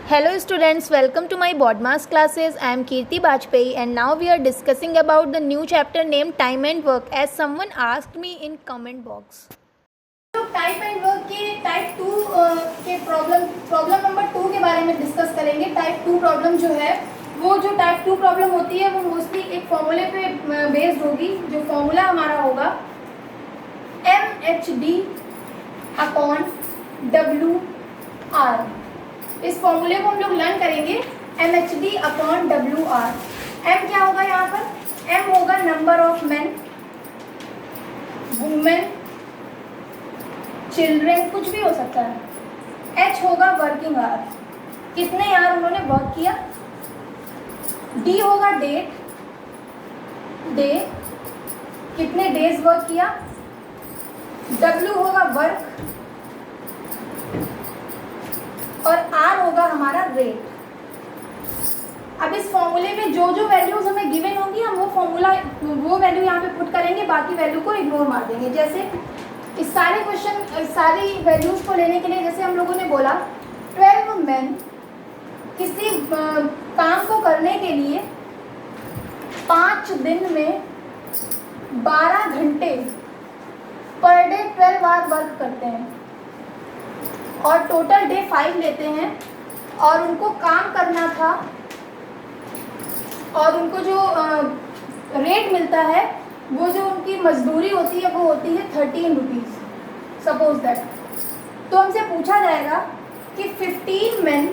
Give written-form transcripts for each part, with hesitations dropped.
Hello students, welcome to my Bodmas classes. I am Kirti Bajpai and now we are discussing about the new chapter named Time and Work as someone asked me in comment box. तो type and work के type 2 के problem number 2 के बारे में discuss करेंगे। Type 2 problem जो है वो जो टाइप 2 प्रॉब्लम होती है वो मोस्टली एक फॉर्मूले पे बेस्ड होगी। जो फॉर्मूला हमारा होगा MHD/WR। इस फॉर्मूले को हम लोग लर्न करेंगे MHD/WR। M क्या होगा यहाँ पर? M होगा number of man, women, children, कुछ भी हो सकता है। H होगा वर्किंग आवर, कितने आवर उन्होंने वर्क किया। D होगा डेट, डे, कितने डेज वर्क किया। W होगा वर्क और R होगा हमारा रेट। अब इस फॉर्मूले में जो जो वैल्यूज हमें गिवन होंगी हम वो वैल्यू यहाँ पे पुट करेंगे, बाकी वैल्यू को इग्नोर मार देंगे। जैसे इस सारे क्वेश्चन सारी वैल्यूज को लेने के लिए जैसे हम लोगों ने बोला 12 मैन किसी काम को करने के लिए 5 दिन में 12 घंटे पर डे 12 आवर वर्क करते हैं और टोटल डे 5 लेते हैं और उनको काम करना था और उनको जो रेट मिलता है वो जो उनकी मजदूरी होती है वो होती है 13 रुपीज़ सपोज दैट। तो हमसे पूछा जाएगा कि 15 मैन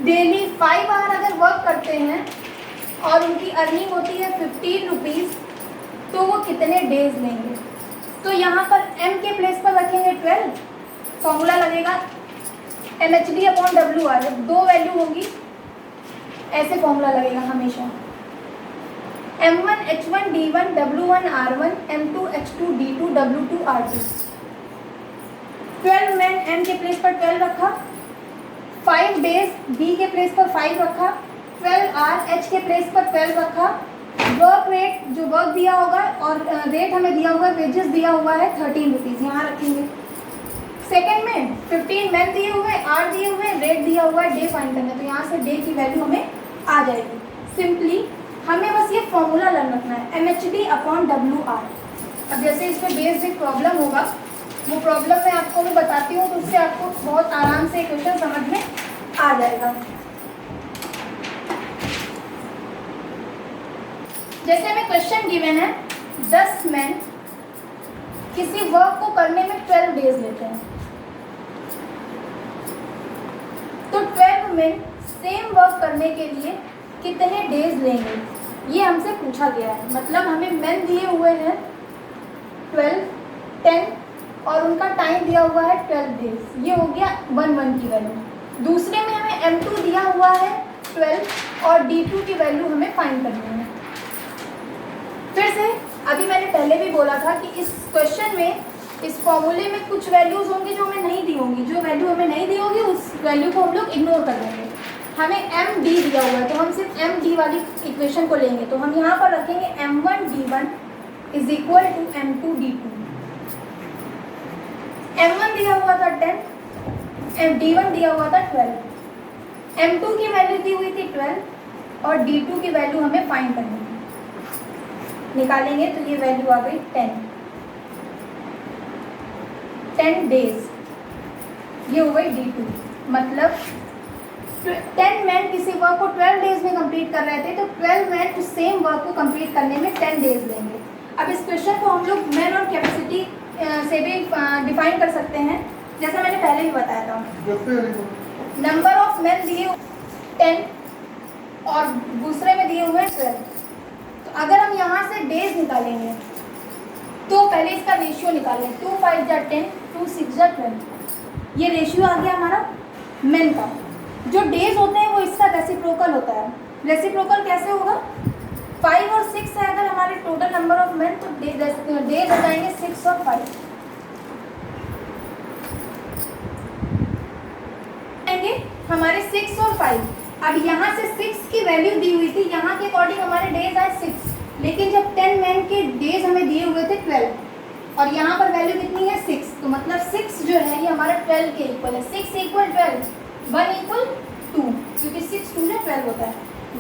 डेली 5 आवर अगर वर्क करते हैं और उनकी अर्निंग होती है 15 रुपीज़ तो वो कितने डेज लेंगे। तो यहाँ पर M के प्लेस पर रखेंगे 12, फॉर्मूला लगेगा MHD/WR। जब दो वैल्यू होगी ऐसे फॉर्मूला लगेगा हमेशा M1H1D1 W1R1 M2H2D2 W2R2। 12 man M के प्लेस पर 12 रखा, 5 डेज B के प्लेस पर 5 रखा, 12 आवर H के प्लेस पर 12 रखा। वर्क रेट जो वर्क दिया होगा और रेट हमें दिया हुआ है, वेजेस दिया हुआ है 13 रुपीज़, यहाँ रखेंगे। सेकेंड में 15 मैन दिए हुए, आर दिए हुए, रेट दिया हुआ है, डे फाइंड करना है। तो यहाँ से डे की वैल्यू हमें आ जाएगी। सिंपली हमें बस ये फॉर्मूला लर्न रखना है MHD/WR। अब जैसे इस पर बेस्ड एक प्रॉब्लम होगा वो प्रॉब्लम मैं आपको भी बताती हूँ तो उससे आपको बहुत आराम से क्वेश्चन समझ में आ जाएगा। जैसे हमें क्वेश्चन गिवन है 10 मैन किसी वर्क को करने में 12 डेज लेते हैं। तो 12 मैन सेम वर्क करने के लिए कितने डेज लेंगे ये हमसे पूछा गया है। मतलब हमें मैन दिए हुए हैं 12, 10 और उनका टाइम दिया हुआ है 12 डेज। ये हो गया 1 की वैल्यू। दूसरे में हमें M2 दिया हुआ है 12 और D2 की वैल्यू हमें फाइंड करनी है। फिर से अभी मैंने पहले भी बोला था कि इस क्वेश्चन में इस फॉर्मूले में कुछ वैल्यूज़ होंगी जो हमें नहीं दी होंगी। जो वैल्यू हमें नहीं दी होगी उस वैल्यू को हम लोग इग्नोर कर देंगे। हमें MD दिया हुआ है तो हम सिर्फ MD वाली इक्वेशन को लेंगे। तो हम यहाँ पर रखेंगे M1D1 = M2D2। M1 दिया हुआ था 10, D1 दिया हुआ था 12, M2 की वैल्यू दी हुई थी 12 और D2 की वैल्यू हमें फाइंड करनी है। निकालेंगे तो ये वैल्यू आ गई 10 डेज। ये हो गई D2। मतलब 10 मैन किसी वर्क को 12 डेज में कंप्लीट कर रहे थे तो 12 मैन उस सेम वर्क को कंप्लीट करने में 10 डेज लेंगे। अब इस क्वेश्चन को हम लोग मैन और कैपेसिटी से भी डिफाइन कर सकते हैं जैसा मैंने पहले भी बताया था। नंबर ऑफ मैन दिए 10 और दूसरे में दिए हुए 12। तो अगर हम यहाँ से डेज निकालेंगे तो पहले इसका रेशियो निकालें। 2 5 × 10, 2 6 × 12। ये रेशियो आ गया हमारा मैन का। जो डेज होते हैं वो इसका रेसिप्रोकल होता है। रेसिप्रोकल कैसे होगा? 5 और 6 है अगर हमारे टोटल नंबर ऑफ मैन तो डेज हो जाएंगे 6 और 5 आएंगे हमारे 6 और 5। अब यहाँ से 6 की वैल्यू दी हुई थी, यहाँ के अकॉर्डिंग हमारे डेज आए 6, लेकिन जब 10 मैन के डेज हमें दिए हुए थे 12 और यहाँ पर वैल्यू कितनी है 6, तो मतलब 6 जो है ये हमारा 12 के इक्वल है। 6 इक्वल 12, 1 इक्वल 2, क्योंकि 6 2 में 12 होता है।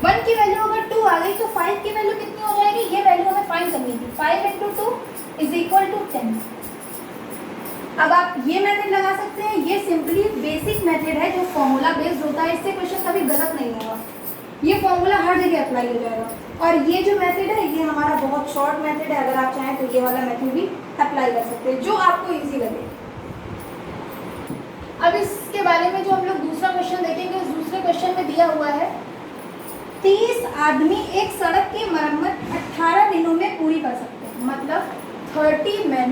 1 की वैल्यू अगर 2 आ गई तो 5 की वैल्यू कितनी हो जाएगी, ये वैल्यू हमें फाइंड करनी थी। 5 × 2 इज इक्वल टू 10। अब आप ये मेथड लगा सकते हैं, ये सिंपली बेसिक मेथड है जो फॉर्मूला बेस्ड होता है, इससे क्वेश्चन कभी गलत नहीं होगा। ये फॉर्मूला हर जगह अप्लाई हो जाएगा। और ये जो मेथड है ये हमारा बहुत शॉर्ट मेथड है, अगर आप चाहें तो ये वाला मेथड भी अप्लाई कर सकते हैं, जो आपको ईजी लगे। अब इसके बारे में जो हम लोग दूसरा क्वेश्चन देखेंगे, उस दूसरे क्वेश्चन में दिया हुआ है 30 आदमी एक सड़क की मरम्मत 18 दिनों में पूरी कर सकते हैं। मतलब 30 मैन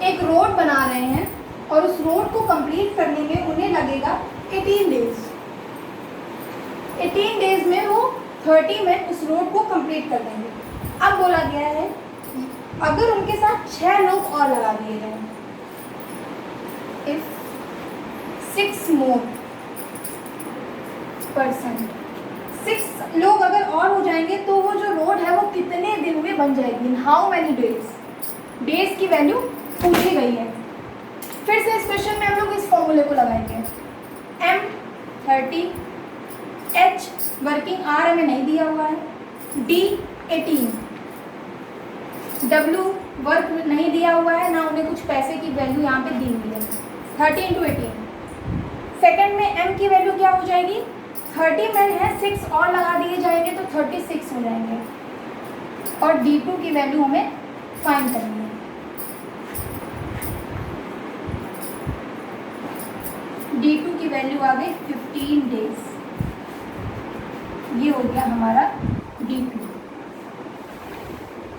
एक रोड बना रहे हैं और उस रोड को कंप्लीट करने में उन्हें लगेगा 18 डेज। 18 डेज में वो 30 मैन उस रोड को कंप्लीट कर देंगे। अब बोला गया है अगर उनके साथ 6 लोग और लगा दिए जाएं, इफ 6 more person, 6 लोग अगर और हो जाएंगे तो वो जो रोड है वो कितने दिन में बन जाएगी, in how many days. Days की वैल्यू पूछी गई है। फिर से इस क्वेश्चन में हम लोग इस फॉर्मूले को लगाएंगे, m 30, h वर्किंग आवर हमें नहीं दिया हुआ है, d 18, w वर्क नहीं दिया हुआ है, ना उन्हें कुछ पैसे की वैल्यू यहाँ पे दी हुई है। 30 × 18, सेकंड में m की वैल्यू क्या हो जाएगी, 30 मैन है, 6 और लगा दिए जाएंगे तो 36 हो जाएंगे। और d2 की वैल्यू हमें फाइंड करनी है। d2 की वैल्यू आ गई 15 डेज। ये हो गया हमारा d2।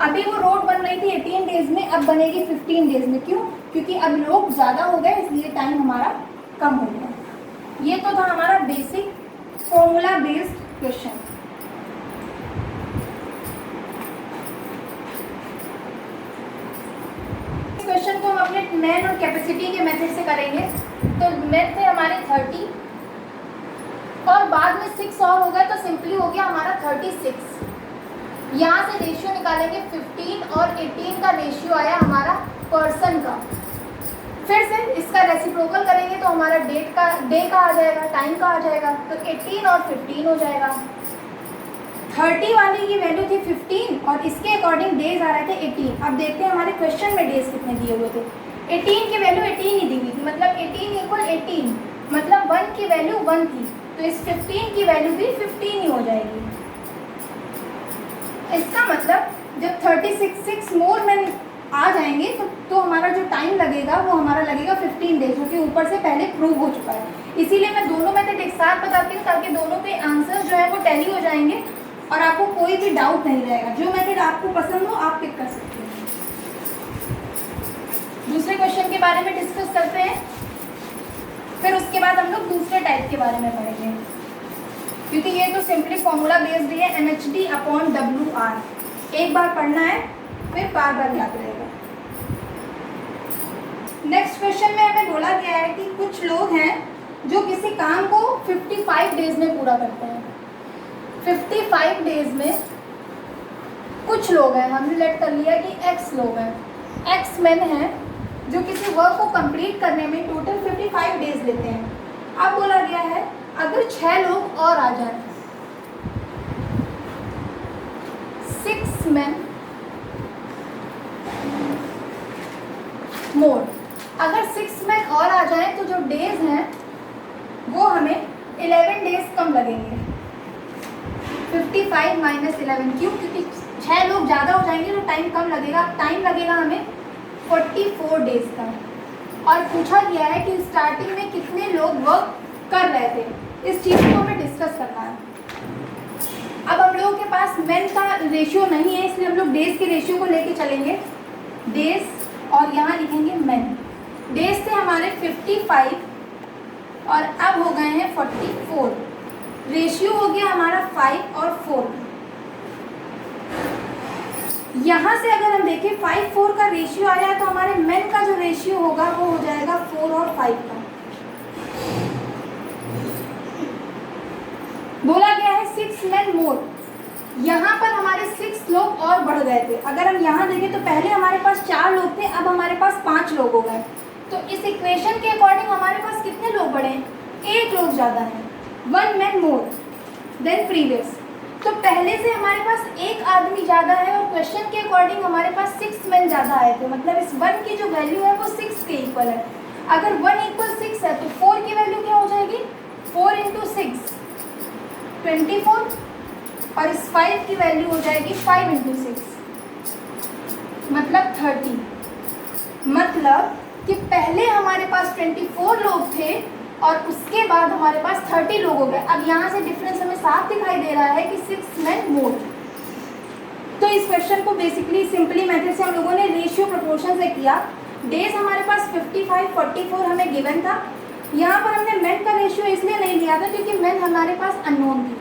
अभी वो रोड बन रही थी 18 डेज में, अब बनेगी 15 डेज में। क्यों? क्योंकि अब लोग ज़्यादा हो गए, इसलिए टाइम हमारा कम हो गया। ये तो था हमारा बेसिक फॉर्मूला बेस्ड क्वेश्चन। इस क्वेश्चन को हम अपने मैन और कैपेसिटी के मेथड से करेंगे। तो मैथ थे हमारे 30 और बाद में 6 और हो गए तो सिंपली हो गया हमारा 36। यहाँ से रेशियो निकालेंगे 15 और 18 का रेशियो आया हमारा पर्सन का। फिर से इसका रेसिप्रोकल करेंगे तो हमारा डे का आ जाएगा, टाइम का आ जाएगा, तो 18 और 15 हो जाएगा। 30 वाली की वैल्यू थी 15 और इसके अकॉर्डिंग डेज आ रहे थे 18। अब देखते हैं हमारे क्वेश्चन में डेज कितने दिए हुए थे। 18 की वैल्यू 18 ही दी हुई थी, मतलब 18 = 18, मतलब 1 की वैल्यू 1 थी, तो इस 15 की वैल्यू भी 15 ही हो जाएगी। इसका मतलब जब 36 मोर मैन आ जाएंगे तो हमारा जो टाइम लगेगा वो हमारा लगेगा 15 डेज, जो कि ऊपर से पहले प्रूव हो चुका है। इसीलिए मैं दोनों मेथड एक साथ बताती हूँ ताकि दोनों के आंसर्स जो है वो टैली हो जाएंगे और आपको कोई भी डाउट नहीं रहेगा। जो मेथड आपको पसंद हो आप पिक कर सकते हैं। दूसरे क्वेश्चन के बारे में डिस्कस करते हैं, फिर उसके बाद हम लोग दूसरे टाइप के बारे में पढ़ेंगे, क्योंकि ये तो सिंपली फॉर्मूला बेस्ड है, mhd/WR। एक बार पढ़ना है फिर बार बार याद रहेगा। नेक्स्ट क्वेश्चन में हमें बोला गया है कि कुछ लोग हैं जो किसी काम को 55 डेज में पूरा करते हैं। 55 डेज में कुछ लोग हैं, हमने लेट कर लिया कि x लोग हैं, x मैन हैं जो किसी वर्क को कंप्लीट करने में टोटल 55 डेज लेते हैं। अब बोला गया है अगर 6 लोग और आ जाएं, 6 मैन मोर, अगर 6 मैन और आ जाएं तो जो डेज हैं वो हमें 11 डेज कम लगेंगे। 55 - 11, क्यों? क्योंकि 6 लोग ज़्यादा हो जाएंगे तो टाइम कम लगेगा। टाइम लगेगा हमें 44 डेज का। और पूछा गया है कि स्टार्टिंग में कितने लोग वर्क कर रहे थे, इस चीज़ को हमें डिस्कस करना है। अब हम लोगों के पास मैन का रेशियो नहीं है, इसलिए हम लोग डेज के रेशियो को लेके चलेंगे। डेज और यहाँ लिखेंगे मैन। डेज थे हमारे 55 और अब हो गए हैं 44। रेशियो हो गया हमारा 5 और 4। यहाँ से अगर हम देखें 5-4 का रेशियो आया तो हमारे मैन का जो रेशियो होगा वो हो जाएगा 4 और 5 का। बोला गया है 6 मैन मोर, यहाँ पर हमारे 6 लोग और बढ़ गए गए थे। अगर हम यहाँ देखें तो पहले हमारे पास 4 लोग थे, अब हमारे पास 5 लोग हो गए। तो इस इक्वेशन के अकॉर्डिंग हमारे पास कितने लोग बढ़े हैं? 1 लोग ज़्यादा है, 1 मैन मोर देन प्रीवियस। तो पहले से हमारे पास 1 आदमी ज़्यादा है और क्वेश्चन के अकॉर्डिंग हमारे पास 6 मैन ज़्यादा आए थे। मतलब इस 1 की जो वैल्यू है वो 6 के इक्वल है। अगर 1 = 6 है तो 4 की वैल्यू क्या हो जाएगी? 4 × 6 24, और इस 5 की वैल्यू हो जाएगी 5 × 6 मतलब 30। मतलब कि पहले हमारे पास 24 लोग थे और उसके बाद हमारे पास 30 लोग हो गए। अब यहाँ से डिफरेंस हमें साफ दिखाई दे रहा है कि 6 मैन मोर। तो इस क्वेश्चन को बेसिकली सिंपली मेथड से हम लोगों ने रेशियो प्रोपोर्शन से किया। डेज हमारे पास 55, 44 हमें गिवन था। यहाँ पर हमने मेन का रेशियो इसलिए नहीं लिया था क्योंकि मेन हमारे पास अननोन थी।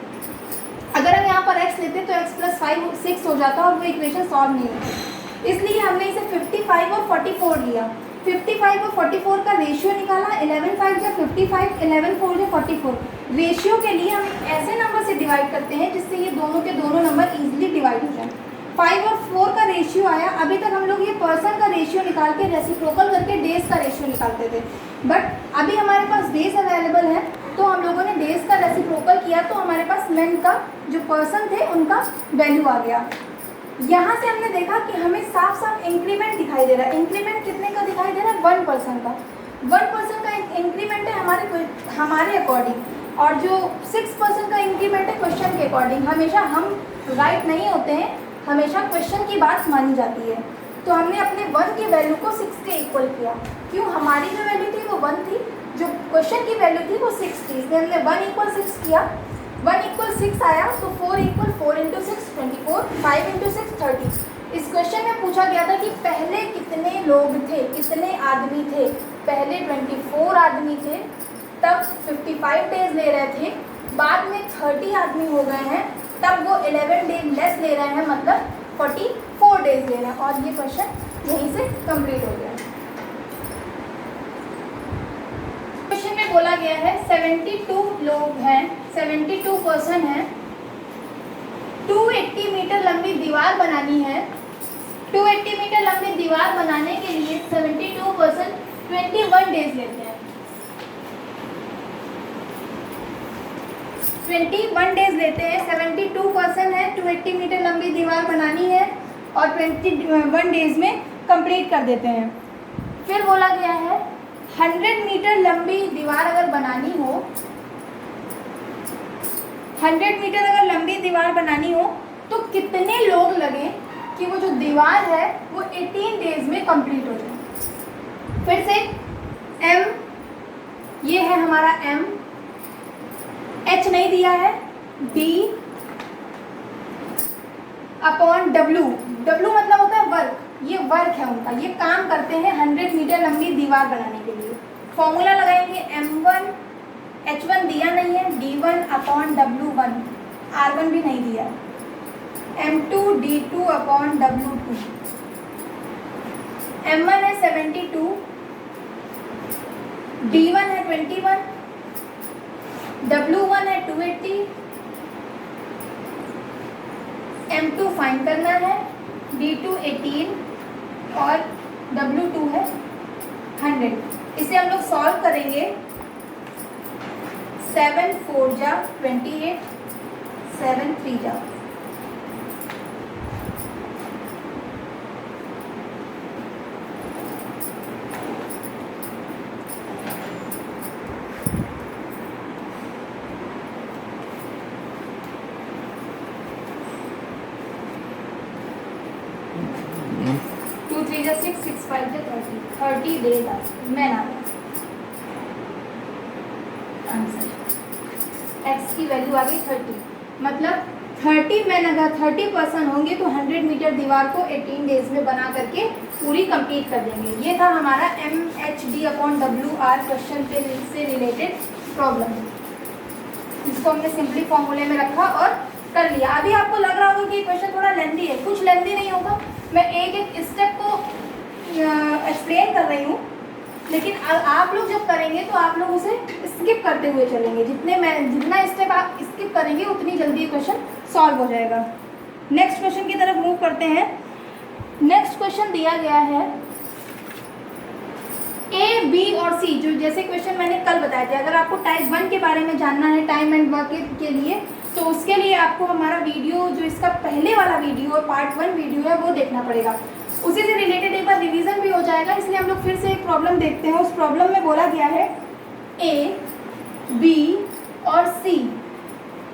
अगर हम यहाँ पर x लेते तो x + 5 6 हो जाता और वो इक्वेशन सॉल्व नहीं होती। इसलिए हमने इसे 55 और 44 लिया। 55 और 44 का रेशियो निकाला। 11 5 × 55, 11 4 × 44। रेशियो के लिए हम ऐसे नंबर से डिवाइड करते हैं जिससे ये दोनों के दोनों नंबर इजीली डिवाइड हो जाए। 5 और 4 का रेशियो आया। अभी तक हम लोग ये पर्सन का रेशियो निकाल के रेसिप्रोकल करके डेज का रेशियो निकालते थे, बट अभी हमारे पास डेज अवेलेबल है तो हम लोगों ने डेज का रेसिप्रोकल किया तो हमारे पास मेन का जो पर्सन थे उनका वैल्यू आ गया। यहाँ से हमने देखा कि हमें साफ साफ इंक्रीमेंट दिखाई दे रहा है। इंक्रीमेंट कितने का दिखाई दे रहा है? 1% का। 1% का इंक्रीमेंट है हमारे अकॉर्डिंग, और जो 6% का इंक्रीमेंट है क्वेश्चन के अकॉर्डिंग। हमेशा हम राइट नहीं होते हैं, हमेशा क्वेश्चन की बात मानी जाती है। तो हमने अपने 1 की वैल्यू को 6 के इक्वल किया। क्यों? हमारी जो वैल्यू थी वो 1 थी, जो क्वेश्चन की वैल्यू थी वो 6 थी, इसलिए हमने 1 = 6 किया। 1 = 6 आया तो 4 = 4 × 6 24, 5 × 6 30। इस क्वेश्चन में पूछा गया था कि पहले कितने लोग थे, कितने आदमी थे। पहले 24 आदमी थे, तब 55 डेज ले रहे थे, बाद में 30 आदमी हो गए हैं, तब वो 11 डेज लेस ले रहे हैं, मतलब 44 डेज ले रहे हैं। और ये क्वेश्चन यहीं से कंप्लीट हो गया। क्वेश्चन में बोला गया है 72 लोग हैं, 72 पर्सन हैं, 280 मीटर लंबी दीवार बनानी है। 280 मीटर लंबी दीवार बनाने के लिए 72 पर्सन 21 डेज लेते हैं। 21 डेज लेते हैं। 72 पर्सन है, 280 मीटर लंबी दीवार बनानी है और 21 डेज में कंप्लीट कर देते हैं। फिर बोला गया है 100 मीटर लंबी दीवार अगर बनानी हो, 100 मीटर अगर लंबी दीवार बनानी हो तो कितने लोग लगे कि वो जो दीवार है वो 18 डेज में कंप्लीट हो जाए। फिर से m, ये है हमारा m, h नहीं दिया है, d / w। w मतलब होता है वर्क, ये वर्क है उनका, ये काम करते हैं 100 मीटर लंबी दीवार बनाने के लिए। फॉर्मूला लगाएंगे m1, h1 दिया नहीं है, d1 / w1, r1 भी नहीं दिया, m2 d2 / w2। m1 है 72, d1 है 21, w1 है 280, m2 फाइंड करना है, d2 18 और w2 है 100। इसे हम लोग सॉल्व करेंगे। 7 4 जा 28, 7 3 जा। थ्री जा 6, 6 5 जा 30 डेज आ मैन आ गया आंसर। x की वैल्यू आ गई 30, मतलब 30 मैन अगर 30 पर्सन होंगे तो 100 मीटर दीवार को 18 डेज में बना करके पूरी कंप्लीट कर देंगे। ये था हमारा MHD/WR क्वेश्चन से रिलेटेड प्रॉब्लम, जिसको हमने सिंपली फॉर्मूले में रखा और कर लिया। अभी आपको लग रहा होगा कि ये क्वेश्चन थोड़ा लेंथी है, कुछ लेंथी नहीं होगा, मैं एक एक स्टेप को एक्सप्लेन कर रही हूँ, लेकिन आप लोग जब करेंगे तो आप लोग उसे स्किप करते हुए चलेंगे। जितना स्टेप आप स्किप करेंगे उतनी जल्दी क्वेश्चन सॉल्व हो जाएगा। नेक्स्ट क्वेश्चन की तरफ मूव करते हैं। नेक्स्ट क्वेश्चन दिया गया है ए, बी और सी, जो जैसे क्वेश्चन मैंने कल बताए थे। अगर आपको टाइप 1 के बारे में जानना है टाइम एंड वर्क के लिए, तो उसके लिए आपको हमारा वीडियो, जो इसका पहले वाला वीडियो है, पार्ट 1 वीडियो है, वो देखना पड़ेगा। उसी से रिलेटेड एक बार रिवीजन भी हो जाएगा। इसलिए हम लोग फिर से एक प्रॉब्लम देखते हैं। उस प्रॉब्लम में बोला गया है ए, बी और सी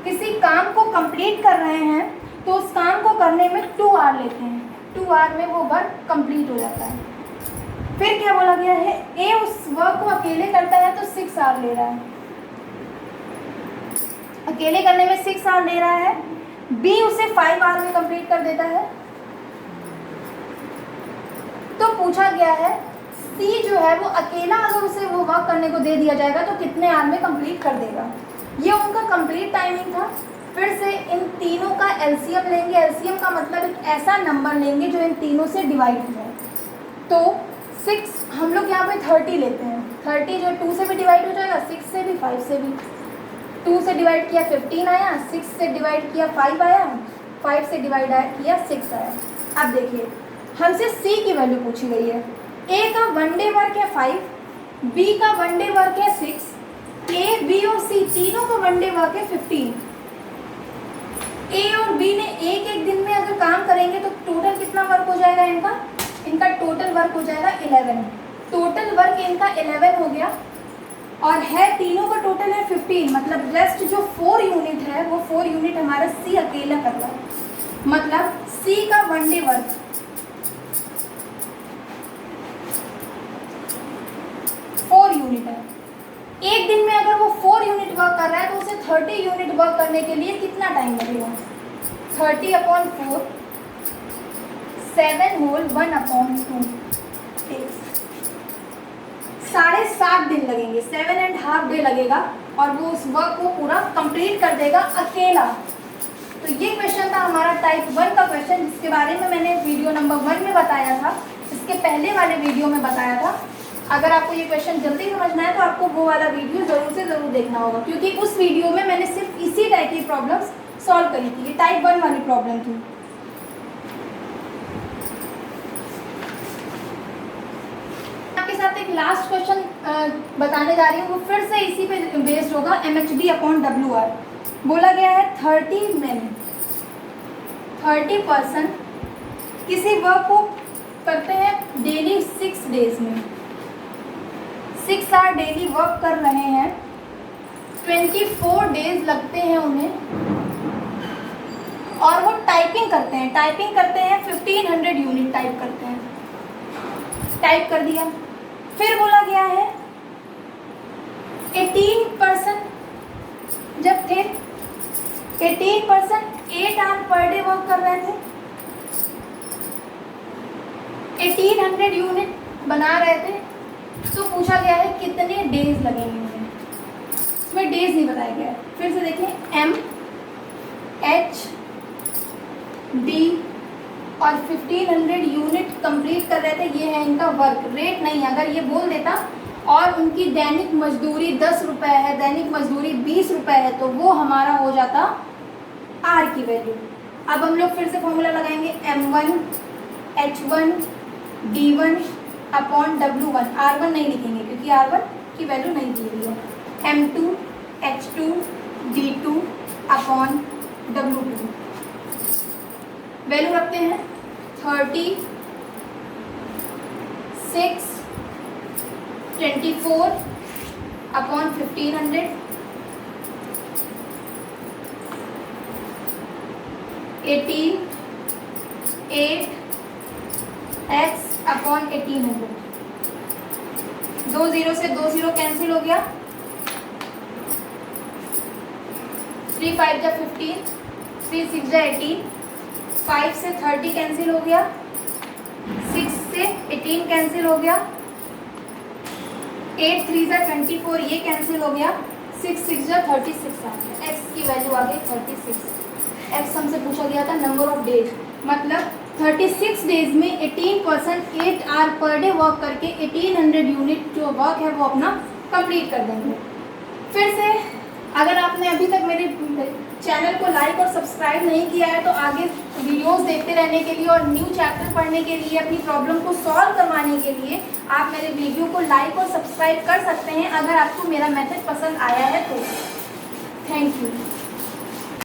किसी काम को कंप्लीट कर रहे हैं, तो उस काम को करने में 2 आवर लेते हैं। 2 आवर में वो वर्क कंप्लीट हो जाता है। फिर क्या बोला गया है, ए उस वर्क को अकेले करता है तो 6 आवर ले रहा है, अकेले करने में 6 आवर ले रहा है। बी उसे 5 आवर में कंप्लीट कर देता है। तो पूछा गया है सी जो है वो अकेला अगर उसे वो वर्क करने को दे दिया जाएगा तो कितने आवर में कंप्लीट कर देगा। ये उनका कंप्लीट टाइमिंग था। फिर से इन तीनों का एलसीएम लेंगे। एलसीएम का मतलब एक ऐसा नंबर लेंगे जो इन तीनों से डिवाइड हो जाए। तो 6 हम लोग यहाँ पे 30 लेते हैं। 30 जो 2 से भी डिवाइड हो जाएगा, 6 से भी, 5 से भी। 2 से डिवाइड किया 15 आया, 6 से डिवाइड किया 5 आया, 5 से डिवाइड किया 6 आया। अब देखिए हमसे सी की वैल्यू पूछी गई है। ए का 1 डे वर्क है 5, बी का 1 डे वर्क है 6, ए, बी और सी तीनों का 1 डे वर्क है 15। ए और बी ने एक दिन में अगर काम करेंगे तो टोटल कितना वर्क हो जाएगा इनका? इनका टोटल वर्क हो जाएगा 11। टोटल वर्क इनका 11 हो गया और है तीनों का टोटल है 15। मतलब रेस्ट जो 4 यूनिट है वो 4 यूनिट हमारा सी अकेला कर रहा है। मतलब सी का 1 डे वर्क 4 यूनिट है। एक दिन में अगर वो 4 यूनिट वर्क कर रहा है तो उसे 30 यूनिट वर्क करने के लिए कितना टाइम लगेगा? 30/4 7 होल 1/2 7.5 दिन लगेंगे। 7.5 डे लगेगा और वो उस वर्क को पूरा कंप्लीट कर देगा अकेला। तो ये क्वेश्चन था हमारा टाइप 1 का क्वेश्चन, जिसके बारे में मैंने वीडियो नंबर 1 में बताया था। इसके पहले वाले वीडियो में बताया था। अगर आपको ये क्वेश्चन जल्दी समझना है तो आपको वो वाला वीडियो ज़रूर से ज़रूर देखना होगा, क्योंकि उस वीडियो में मैंने सिर्फ इसी टाइप की प्रॉब्लम्स सॉल्व करी थी। ये टाइप 1 वाली प्रॉब्लम थी। आपके साथ एक लास्ट क्वेश्चन बताने जा रही हूँ, वो फिर से इसी पे बेस्ड होगा, MHD/WR। बोला गया है 30 men 30% किसी वर्क को करते हैं डेली 6 डेज में। 6 आवर डेली वर्क कर रहे हैं, 24 डेज लगते हैं उन्हें, और वो टाइपिंग करते हैं 1500 यूनिट टाइप करते हैं। टाइप कर दिया। फिर बोला गया है 18% जब थे 18% 8 आवर पर डे वर्क कर रहे थे, 1800 यूनिट बना रहे थे। तो पूछा गया है कितने डेज लगेंगे उन्हें। इसमें डेज नहीं बताया गया है। फिर से देखिए MHD और 1500 यूनिट कंप्लीट कर रहे थे। ये है इनका वर्क रेट। नहीं, अगर ये बोल देता और उनकी दैनिक मजदूरी 10 रुपये है, दैनिक मजदूरी 20 रुपये है, तो वो हमारा हो जाता आर की वैल्यू। अब हम लोग फिर से फॉर्मूला लगाएंगे M1 H1 D1/W1। R1 नहीं लिखेंगे क्योंकि R1 की वैल्यू नहीं दी हुई है। M2 H2 D2/W2 वैल्यू रखते हैं 30 6 24/1500 18 8 x/1800। 2 0 से 2 0 कैंसिल हो गया। 3 5 जा 15, 3 6 जा 18, 5 से 30 कैंसिल हो गया, 6 से 18 कैंसिल हो गया, 8 3 जा 24 ये कैंसिल हो गया, 6 6 जा 36 आ गया। x की वैल्यू आ गई 36। x हमसे पूछा गया था नंबर ऑफ डेज, मतलब 36 डेज में 18% 8 आवर पर डे वर्क करके 1800 यूनिट जो वर्क है वो अपना कंप्लीट कर देंगे। फिर से अगर आपने अभी तक मेरे चैनल को लाइक और सब्सक्राइब नहीं किया है तो आगे वीडियोस देखते रहने के लिए और न्यू चैप्टर पढ़ने के लिए, अपनी प्रॉब्लम को सॉल्व करवाने के लिए आप मेरे वीडियो को लाइक और सब्सक्राइब कर सकते हैं, अगर आपको मेरा मेथड पसंद आया है तो। Thank you.